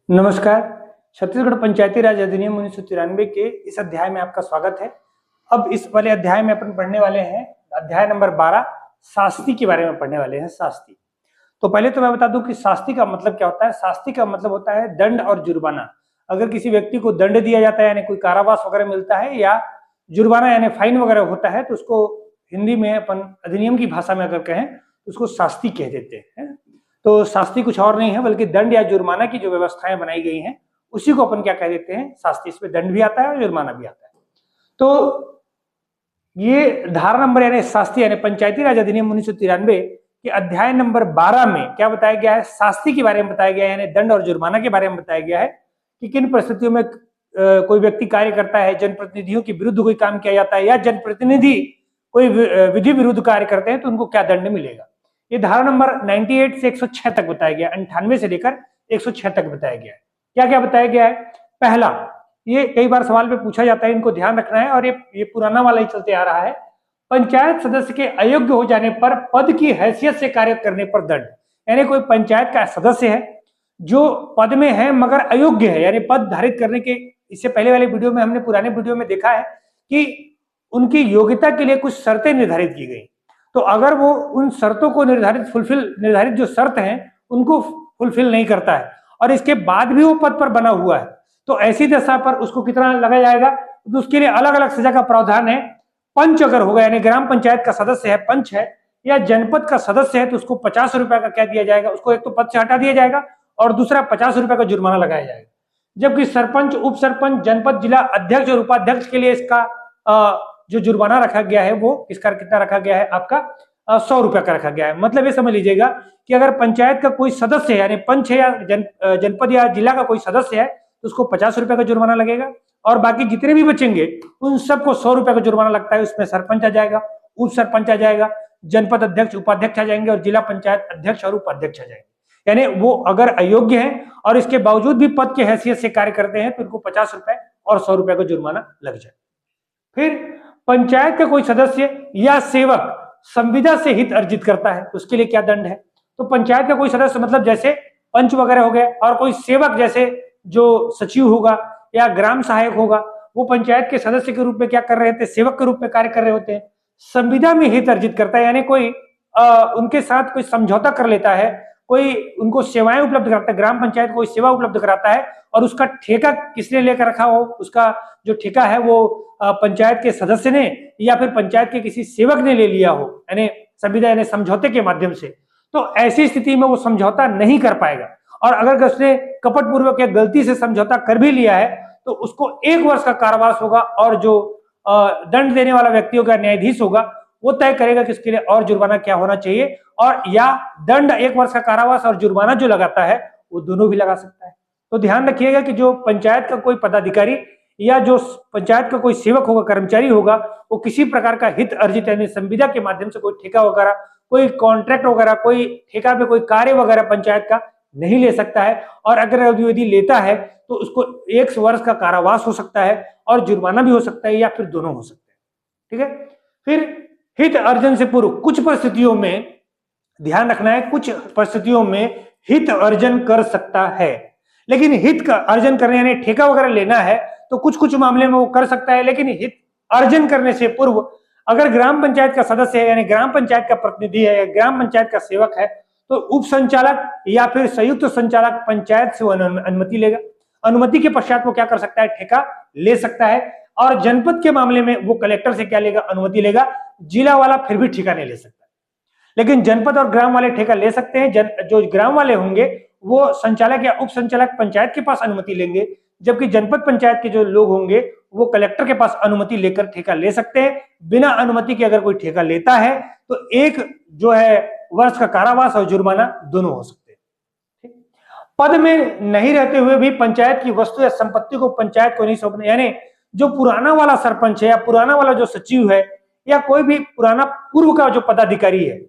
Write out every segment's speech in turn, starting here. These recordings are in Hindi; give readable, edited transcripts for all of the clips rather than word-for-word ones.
नमस्कार। छत्तीसगढ़ पंचायती राज अधिनियम 1993 के इस अध्याय में आपका स्वागत है। अब इस वाले अध्याय में अपन पढ़ने वाले हैं अध्याय नंबर 12 शास्ति के बारे में पढ़ने वाले हैं। शास्ति तो पहले तो मैं बता दूं कि शास्ति का मतलब क्या होता है। शास्ति का मतलब होता है दंड और जुर्माना। अगर किसी व्यक्ति को दंड दिया जाता है यानी कोई कारावास वगैरह मिलता है या जुर्माना यानी फाइन वगैरह होता है तो उसको हिंदी में अपन अधिनियम की भाषा में अगर कहें तो उसको शास्ति कह देते हैं। तो शास्ति कुछ और नहीं है बल्कि दंड या जुर्माना की जो व्यवस्थाएं बनाई गई हैं उसी को अपन क्या कह देते हैं, शास्ति। इसमें दंड भी आता है और जुर्माना भी आता है। तो ये धारा नंबर यानी शास्ति यानी पंचायती राज अधिनियम 1993 के अध्याय नंबर 12 में क्या बताया गया है, शास्ति के बारे में बताया गया है यानी दंड और जुर्माना के बारे में बताया गया है कि किन परिस्थितियों में कोई व्यक्ति कार्य करता है, जनप्रतिनिधियों के विरुद्ध कोई काम किया जाता है या जनप्रतिनिधि कोई विधि विरुद्ध कार्य करते हैं तो उनको क्या दंड मिलेगा। ये धारा नंबर 98 से 106 तक बताया गया, 98 से लेकर 106 तक बताया गया है। क्या क्या बताया गया है। पहला, ये कई बार सवाल पे पूछा जाता है, इनको ध्यान रखना है और ये पुराना वाला ही चलते आ रहा है। पंचायत सदस्य के अयोग्य हो जाने पर पद की हैसियत से कार्य करने पर दंड। यानी कोई पंचायत का सदस्य है जो पद में है मगर अयोग्य है यानी पद धारित करने के, इससे पहले वाले वीडियो में हमने पुराने वीडियो में देखा है कि उनकी योग्यता के लिए कुछ शर्तें निर्धारित की गई। तो अगर वो उन शर्तों को निर्धारित जो शर्त हैं उनको फुलफिल नहीं करता है और इसके बाद भी वो पद पर बना हुआ है तो ऐसी दशा पर उसको कितना लगाया जाएगा, तो उसके लिए अलग अलग सजा का प्रावधान है। पंच अगर होगा यानी ग्राम पंचायत का सदस्य है, पंच है या जनपद का सदस्य है तो उसको 50 रुपए का क्या दिया जाएगा, उसको एक तो पद से हटा दिया जाएगा और दूसरा 50 रुपए का जुर्माना लगाया जाएगा। जबकि सरपंच, उप सरपंच, जनपद, जिला अध्यक्ष और उपाध्यक्ष के लिए इसका जो जुर्माना रखा गया है वो इसका कितना रखा गया है, आपका 100 रुपए का रखा गया है। मतलब ये समझ लीजिएगा कि अगर पंचायत का कोई सदस्य है यानी पंच है या जनपद या जिला का कोई सदस्य है तो उसको 50 रुपए का जुर्माना लगेगा और बाकी जितने भी बचेंगे उन सबको 100 रुपए का जुर्माना लगता है। उसमें सरपंच आ जाएगा, उप सरपंच आ जाएगा, जनपद अध्यक्ष उपाध्यक्ष आ जाएंगे और जिला पंचायत अध्यक्ष और उपाध्यक्ष आ जाएंगे। यानी वो अगर अयोग्य है और इसके बावजूद भी पद की हैसियत से कार्य करते हैं तो उनको 50 रुपए और 100 रुपए का जुर्माना लग जाए। फिर पंचायत का कोई सदस्य या सेवक संविदा से हित अर्जित करता है उसके लिए क्या दंड है। तो पंचायत का कोई सदस्य मतलब जैसे पंच वगैरह हो गए और कोई सेवक जैसे जो सचिव होगा या ग्राम सहायक होगा वो पंचायत के सदस्य के रूप में क्या कर रहे थे, सेवक के रूप में कार्य कर रहे होते हैं। संविदा में हित अर्जित करता है यानी कोई उनके साथ कोई समझौता कर लेता है, कोई उनको सेवाएं उपलब्ध कराता है, ग्राम पंचायत कोई सेवा उपलब्ध कराता है और उसका ठेका किसने लेकर रखा हो, उसका जो ठेका है वो पंचायत के सदस्य ने या फिर पंचायत के किसी सेवक ने ले लिया हो यानी संविदा यानी समझौते के माध्यम से, तो ऐसी स्थिति में वो समझौता नहीं कर पाएगा। और अगर उसने कपट पूर्वक या गलती से समझौता कर भी लिया है तो उसको 1 वर्ष का कारावास होगा और जो दंड देने वाला व्यक्ति होगा, न्यायाधीश होगा, वो तय करेगा कि इसके लिए और जुर्माना क्या होना चाहिए और या दंड 1 वर्ष का कारावास और जुर्माना जो लगाता है वो दोनों भी लगा सकता है। तो ध्यान रखिएगा कि जो पंचायत का कोई पदाधिकारी या जो पंचायत का कोई सेवक होगा, कर्मचारी होगा, वो किसी प्रकार का हित अर्जित यानी संविदा के माध्यम से कोई ठेका वगैरह, कोई कॉन्ट्रैक्ट वगैरह, कोई ठेका पे कोई कार्य वगैरह पंचायत का नहीं ले सकता है और अगर यदि लेता है तो उसको 1 वर्ष का कारावास हो सकता है और जुर्माना भी हो सकता है या फिर दोनों हो सकते हैं। ठीक है। फिर हित अर्जन से पूर्व कुछ परिस्थितियों में ध्यान रखना है, कुछ परिस्थितियों में हित अर्जन कर सकता है, लेकिन हित का अर्जन करने यानी ठेका वगैरह लेना है तो कुछ मामले में वो कर सकता है। लेकिन हित अर्जन करने से पूर्व अगर ग्राम पंचायत का सदस्य है यानी ग्राम पंचायत का प्रतिनिधि है या ग्राम पंचायत का सेवक है तो उप संचालक या फिर संयुक्त संचालक पंचायत से अनुमति लेगा। अनुमति के पश्चात वो क्या कर सकता है, ठेका ले सकता है। और जनपद के मामले में वो कलेक्टर से क्या लेगा, अनुमति लेगा। जिला वाला फिर भी ठेका नहीं ले सकता, लेकिन जनपद और ग्राम वाले ठेका ले सकते हैं। जो ग्राम वाले होंगे वो संचालक या उप संचालक पंचायत के पास अनुमति लेंगे, जबकि जनपद पंचायत के जो लोग होंगे वो कलेक्टर के पास अनुमति लेकर ठेका ले सकते हैं। बिना अनुमति के अगर कोई ठेका लेता है तो 1 जो है वर्ष का कारावास और जुर्माना दोनों हो सकते हैं। पद में नहीं रहते हुए भी पंचायत की वस्तु या संपत्ति को पंचायत को नहीं सौंपना, यानी जो पुराना वाला सरपंच है या पुराना वाला जो सचिव है या कोई भी पुराना पूर्व का जो पदाधिकारी है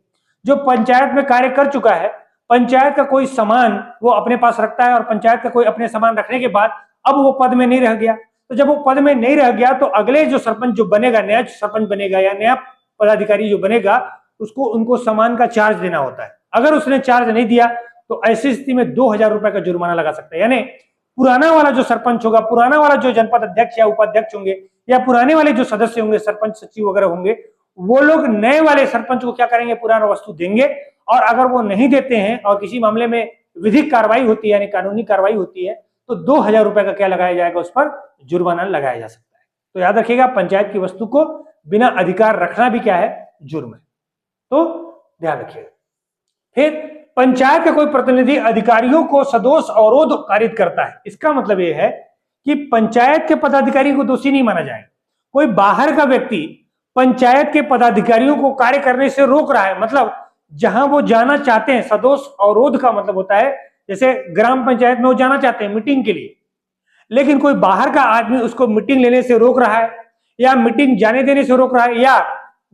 जो पंचायत में कार्य कर चुका है, पंचायत का कोई सामान वो अपने पास रखता है और पंचायत का कोई अपने सामान रखने के बाद अब वो पद में नहीं रह गया, तो जब वो पद में नहीं रह गया तो अगले जो सरपंच जो बनेगा, नया सरपंच बनेगा या नया पदाधिकारी जो बनेगा उसको उनको सामान का चार्ज देना होता है। अगर उसने चार्ज नहीं दिया तो ऐसी स्थिति में 2000 रुपए का जुर्माना लगा सकता है। यानी पुराना वाला जो सरपंच होगा, पुराना वाला जो जनपद अध्यक्ष या उपाध्यक्ष होंगे, या पुराने वाले जो सदस्य होंगे, सरपंच सचिव वगैरह होंगे, वो लोग नए वाले सरपंच को क्या करेंगे, पुराना वस्तु देंगे। और अगर वो नहीं देते हैं और किसी मामले में विधिक कार्रवाई होती है, यानी कानूनी कार्रवाई होती है, तो 2000 रुपए का क्या लगाया जाएगा, उस पर जुर्माना लगाया जा सकता है। तो याद रखिएगा, पंचायत की वस्तु को बिना अधिकार रखना भी क्या है, जुर्म है, तो ध्यान रखिएगा। फिर पंचायत का कोई प्रतिनिधि अधिकारियों को सदोष अवरोध पारित करता है, इसका मतलब यह है कि पंचायत के पदाधिकारी को दोषी नहीं माना जाएगा। कोई बाहर का व्यक्ति पंचायत के पदाधिकारियों को कार्य करने से रोक रहा है, मतलब जहां वो जाना चाहते हैं, सदोष अवरोध का मतलब होता है जैसे ग्राम पंचायत में वो जाना चाहते हैं मीटिंग के लिए, लेकिन कोई बाहर का आदमी उसको मीटिंग लेने से रोक रहा है, या मीटिंग जाने देने से रोक रहा है, या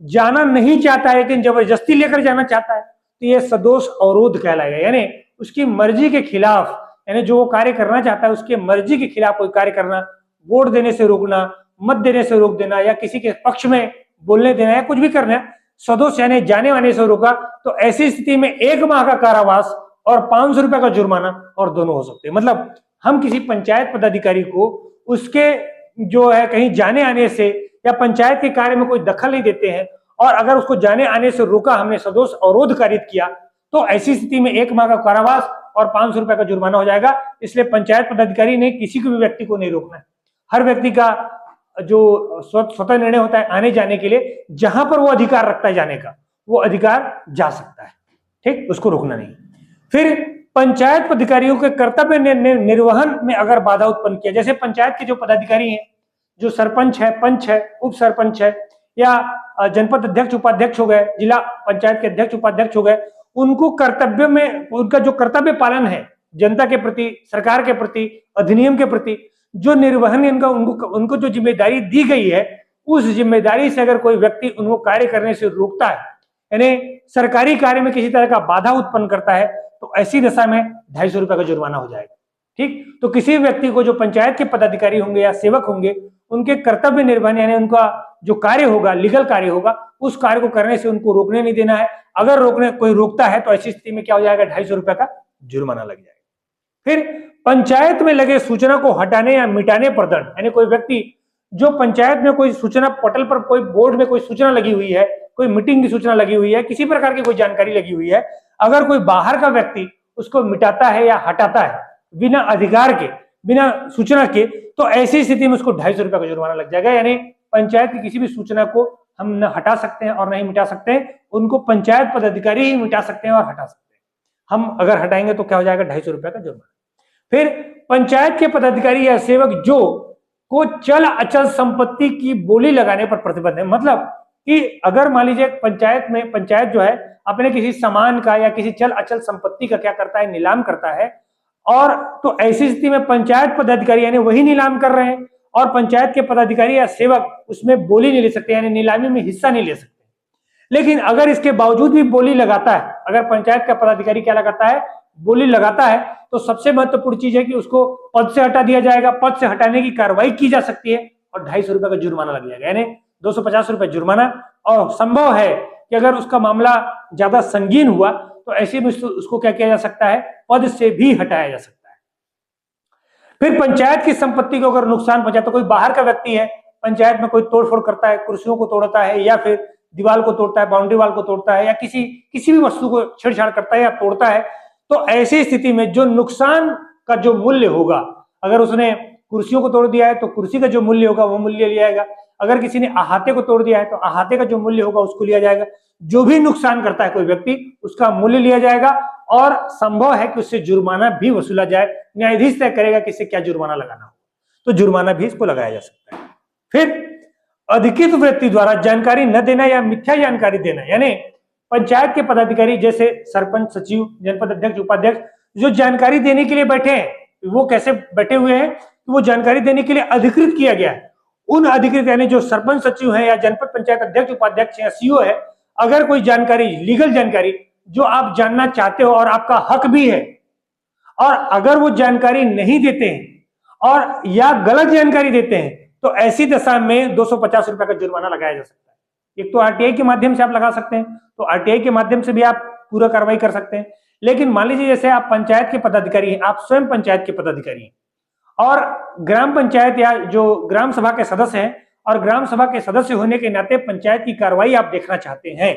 जाना नहीं चाहता है लेकिन जबरदस्ती लेकर जाना चाहता है, तो ये सदोष अवरोध कहलाएगा। यानी उसकी मर्जी के खिलाफ, यानी जो वो कार्य करना चाहता है उसके मर्जी के खिलाफ कोई कार्य करना, वोट देने से रोकना, मत देने से रोक देना, या किसी के पक्ष में बोलने देना, या कुछ भी करना, सदोष यानी जाने आने से रोका, तो ऐसी स्थिति में 1 माह का कारावास और 500 रुपए का जुर्माना और दोनों हो सकते हैं। मतलब हम किसी पंचायत पदाधिकारी को उसके जो है कहीं जाने आने से या पंचायत के कार्य में कोई दखल नहीं देते हैं, और अगर उसको जाने आने से रोका, हमने सदोष अवरोध कारित किया, तो ऐसी स्थिति में 1 माह का कारावास और 500 रुपए का जुर्माना हो जाएगा। इसलिए पंचायत पदाधिकारी ने किसी को भी व्यक्ति को नहीं रोकना है। हर व्यक्ति का जो स्वतः निर्णय होता है आने जाने के लिए, जहां पर वो अधिकार रखता है जाने का, वो अधिकार जा सकता है, ठीक, उसको रोकना नहीं। फिर पंचायत पदाधिकारियों के कर्तव्य निर्वहन में अगर बाधा उत्पन्न किया, जैसे पंचायत के जो पदाधिकारी हैं, जो सरपंच है, पंच है, उप सरपंच है, या जनपद अध्यक्ष उपाध्यक्ष हो गए, जिला पंचायत के अध्यक्ष उपाध्यक्ष हो गए, उनको कर्तव्य में, उनका जो कर्तव्य पालन है जनता के प्रति, सरकार के प्रति, अधिनियम के प्रति, जो निर्वहन इनका उनको जो जिम्मेदारी दी गई है, उस जिम्मेदारी से अगर कोई व्यक्ति उनको कार्य करने से रोकता है, यानी सरकारी कार्य में किसी तरह का बाधा उत्पन्न करता है, तो ऐसी दशा में 250 रुपए का जुर्माना हो जाएगा, ठीक। तो किसी व्यक्ति को जो पंचायत के पदाधिकारी होंगे या सेवक होंगे, उनके कर्तव्य निर्वहन यानी उनका जो कार्य होगा, लीगल कार्य होगा, उस कार्य को करने से उनको रोकने नहीं देना है। अगर रोकने कोई रोकता है तो ऐसी स्थिति में क्या हो जाएगा, 250 रुपए का जुर्माना लग जाएगा। फिर पंचायत में लगे सूचना को हटाने या मिटाने पर दंड, यानी कोई व्यक्ति जो पंचायत में कोई सूचना पटल पर, कोई बोर्ड में कोई सूचना लगी हुई है, कोई मीटिंग की सूचना लगी हुई है, किसी प्रकार की कोई जानकारी लगी हुई है, अगर कोई बाहर का व्यक्ति उसको मिटाता है या हटाता है बिना अधिकार के, बिना सूचना के, तो ऐसी स्थिति में उसको 250 रुपए का जुर्माना लग जाएगा। यानी पंचायत की किसी भी सूचना को हम न हटा सकते हैं और नहीं मिटा सकते हैं, उनको पंचायत पदाधिकारी ही मिटा सकते हैं और हटा सकते हैं। हम अगर हटाएंगे तो क्या हो जाएगा, 250 रुपए का जुर्माना। फिर पंचायत के पदाधिकारी या सेवक जो को चल अचल संपत्ति की बोली लगाने पर प्रतिबंध है, मतलब कि अगर मान लीजिए पंचायत जो है अपने किसी सामान का या किसी चल अचल संपत्ति का क्या करता है, नीलाम करता है, और तो ऐसी स्थिति में पंचायत पदाधिकारी यानी वही नीलाम कर रहे हैं, और पंचायत के पदाधिकारी या सेवक उसमें बोली नहीं ले सकते, यानी नीलामी में हिस्सा नहीं ले सकते। लेकिन अगर इसके बावजूद भी बोली लगाता है, अगर पंचायत का पदाधिकारी क्या लगाता है, बोली लगाता है, तो सबसे महत्वपूर्ण चीज है कि उसको पद से हटा दिया जाएगा। पद से हटाने की कार्रवाई की जा सकती है और 250 रुपए का जुर्माना लग जाएगा, यानी 250 रुपए जुर्माना। और संभव है कि अगर उसका मामला ज्यादा संगीन हुआ तो ऐसे में उसको क्या किया जा सकता है, पद से भी हटाया जा सकता है। फिर पंचायत की संपत्ति को अगर नुकसान पहुंचा, तो कोई बाहर का व्यक्ति है, पंचायत में कोई तोड़फोड़ करता है, कुर्सियों को तोड़ता है, या फिर दीवार को तोड़ता है, बाउंड्री वाल को तोड़ता है, या किसी भी वस्तु को छेड़छाड़ करता है या तोड़ता है, तो ऐसी स्थिति में जो नुकसान का जो मूल्य होगा, अगर उसने कुर्सियों को तोड़ दिया है तो कुर्सी का जो मूल्य होगा वो मूल्य लिया जाएगा, अगर किसी ने अहाते को तोड़ दिया है तो अहाते का जो मूल्य होगा उसको लिया जाएगा। जो भी नुकसान करता है कोई व्यक्ति, उसका मूल्य लिया जाएगा, और संभव है कि उससे जुर्माना भी वसूला जाए। न्यायाधीश तय करेगा कि इससे क्या जुर्माना लगाना हो, तो जुर्माना भी इसको लगाया जा सकता है। फिर अधिकृत व्यक्ति द्वारा जानकारी न देना या मिथ्या जानकारी देना, यानी पंचायत के पदाधिकारी जैसे सरपंच, सचिव, जनपद अध्यक्ष, उपाध्यक्ष जो जानकारी देने के लिए बैठे हैं, वो कैसे बैठे हुए हैं, वो जानकारी देने के लिए अधिकृत किया गया है। उन अधिकृत यानी जो सरपंच, सचिव है, या जनपद पंचायत अध्यक्ष, उपाध्यक्ष या सीओ है, अगर कोई जानकारी, लीगल जानकारी जो आप जानना चाहते हो और आपका हक भी है, और अगर वो जानकारी नहीं देते हैं और या गलत जानकारी देते हैं, तो ऐसी दशा में 250 रुपए का जुर्माना लगाया जा सकता है। एक तो आरटीआई के माध्यम से आप लगा सकते हैं, तो आरटीआई के माध्यम से भी आप पूरा कार्रवाई कर सकते हैं। लेकिन मान लीजिए जैसे आप पंचायत के पदाधिकारी हैं, आप स्वयं पंचायत के पदाधिकारी हैं, और ग्राम पंचायत या जो ग्राम सभा के सदस्य हैं और ग्राम सभा के सदस्य होने के नाते पंचायत की कार्रवाई आप देखना चाहते हैं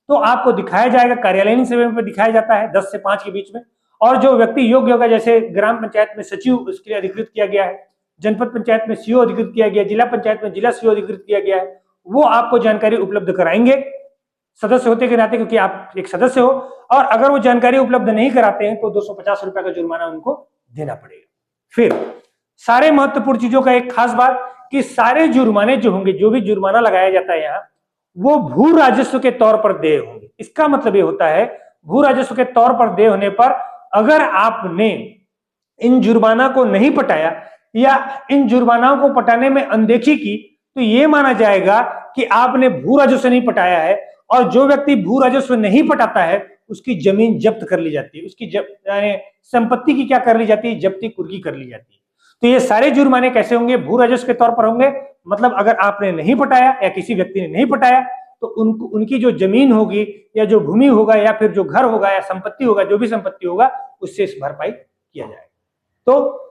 तो आपको दिखाया जाएगा, कार्यालयीन समय में दिखाया जाता है 10 से 5 के बीच में। और जो व्यक्ति योग्य होगा, जैसे ग्राम पंचायत में सचिव उसके लिए अधिकृत किया गया है, जनपद पंचायत में सीओ अधिकृत किया गया, जिला पंचायत में जिला सीओ अधिकृत किया गया है, वो आपको जानकारी उपलब्ध कराएंगे सदस्य होते के नाते, क्योंकि आप एक सदस्य हो। और अगर वो जानकारी उपलब्ध नहीं कराते हैं तो 250 रुपए का जुर्माना उनको देना पड़ेगा। फिर सारे महत्वपूर्ण चीजों का एक खास बात कि सारे जुर्माने जो होंगे, जो भी जुर्माना लगाया जाता है यहाँ, वो भू राजस्व के तौर पर देय होंगे। इसका मतलब ये होता है भू राजस्व के तौर पर देय होने पर अगर आपने इन जुर्माना को नहीं पटाया या इन जुर्मानाओं को पटाने में अनदेखी की तो ये माना जाएगा कि आपने भू राजस्व नहीं पटाया है। और जो व्यक्ति भू राजस्व नहीं पटाता है उसकी जमीन जब्त कर ली जाती है, उसकी यानी संपत्ति की क्या कर ली जाती है, जब्ती कुर्की कर ली जाती है। तो ये सारे जुर्माने कैसे होंगे, भू राजस्व के तौर पर होंगे। मतलब अगर आपने नहीं पटाया या किसी व्यक्ति ने नहीं पटाया तो उनकी जो जमीन होगी या जो भूमि होगा या फिर जो घर होगा या संपत्ति होगा, जो भी संपत्ति होगा, उससे इस भरपाई किया जाएगा। तो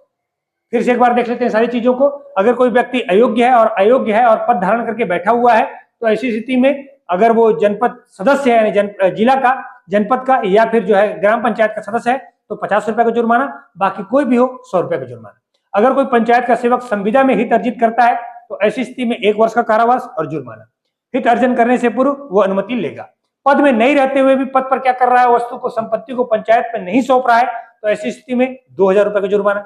फिर से एक बार देख लेते हैं सारी चीजों को। अगर कोई व्यक्ति अयोग्य है और पद धारण करके बैठा हुआ है तो ऐसी स्थिति में अगर वो जनपद सदस्य है, यानी जिला का, जनपद का या फिर जो है ग्राम पंचायत का सदस्य है तो 50 रुपए का जुर्माना, बाकी कोई भी हो 100 रुपए का जुर्माना। अगर कोई पंचायत का सेवक संविदा में हित अर्जित करता है तो ऐसी स्थिति में 1 वर्ष का कारावास और जुर्माना। हित अर्जन करने से पूर्व वो अनुमति लेगा। पद में नहीं रहते हुए भी पद पर क्या कर रहा है, वस्तु को, संपत्ति को पंचायत में नहीं सौंप रहा है तो ऐसी स्थिति में 2000 रुपए का जुर्माना।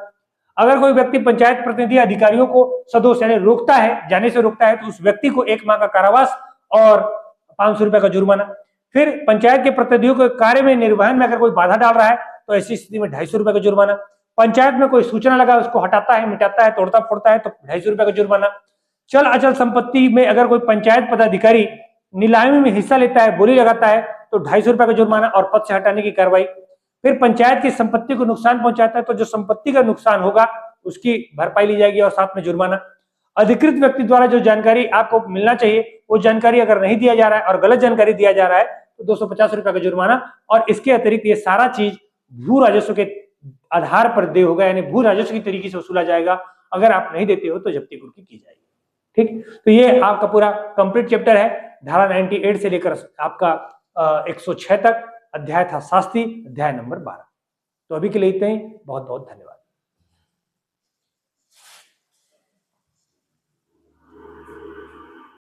अगर कोई व्यक्ति पंचायत प्रतिनिधि अधिकारियों को सदोष यानी रोकता है, जाने से रोकता है तो उस व्यक्ति को 1 माह का कारावास और 500 रुपए का जुर्माना। फिर पंचायत के प्रतिनिधियों के कार्य में निर्वहन में अगर कोई बाधा डाल रहा है तो ऐसी स्थिति में 250 रुपए का जुर्माना। पंचायत में कोई सूचना लगा, उसको हटाता है, मिटाता है, तोड़ता फोड़ता है तो 250 रुपए का जुर्माना। चल अचल संपत्ति में अगर कोई पंचायत पदाधिकारी नीलामी में हिस्सा लेता है, बोली लगाता है तो 250 रुपए का जुर्माना और पद से हटाने की कार्रवाई। फिर पंचायत की संपत्ति को नुकसान पहुंचाता है तो जो संपत्ति का नुकसान होगा उसकी भरपाई ली जाएगी और साथ में जुर्माना। अधिकृत व्यक्ति द्वारा जो जानकारी आपको मिलना चाहिए वो जानकारी अगर नहीं दिया जा रहा है और गलत जानकारी दिया जा रहा है तो 250 रुपए का जुर्माना। और इसके अतिरिक्त ये सारा चीज भू राजस्व के आधार पर देय होगा, यानी भू राजस्व की तरीके से वसूला जाएगा। अगर आप नहीं देते हो तो जब्ती कुर्की की जाएगी। ठीक, तो ये आपका पूरा कंप्लीट चैप्टर है, धारा 98 से लेकर आपका 106 तक। अध्याय था शास्ति, अध्याय नंबर 12। तो अभी के लिए इतना ही, बहुत बहुत धन्यवाद।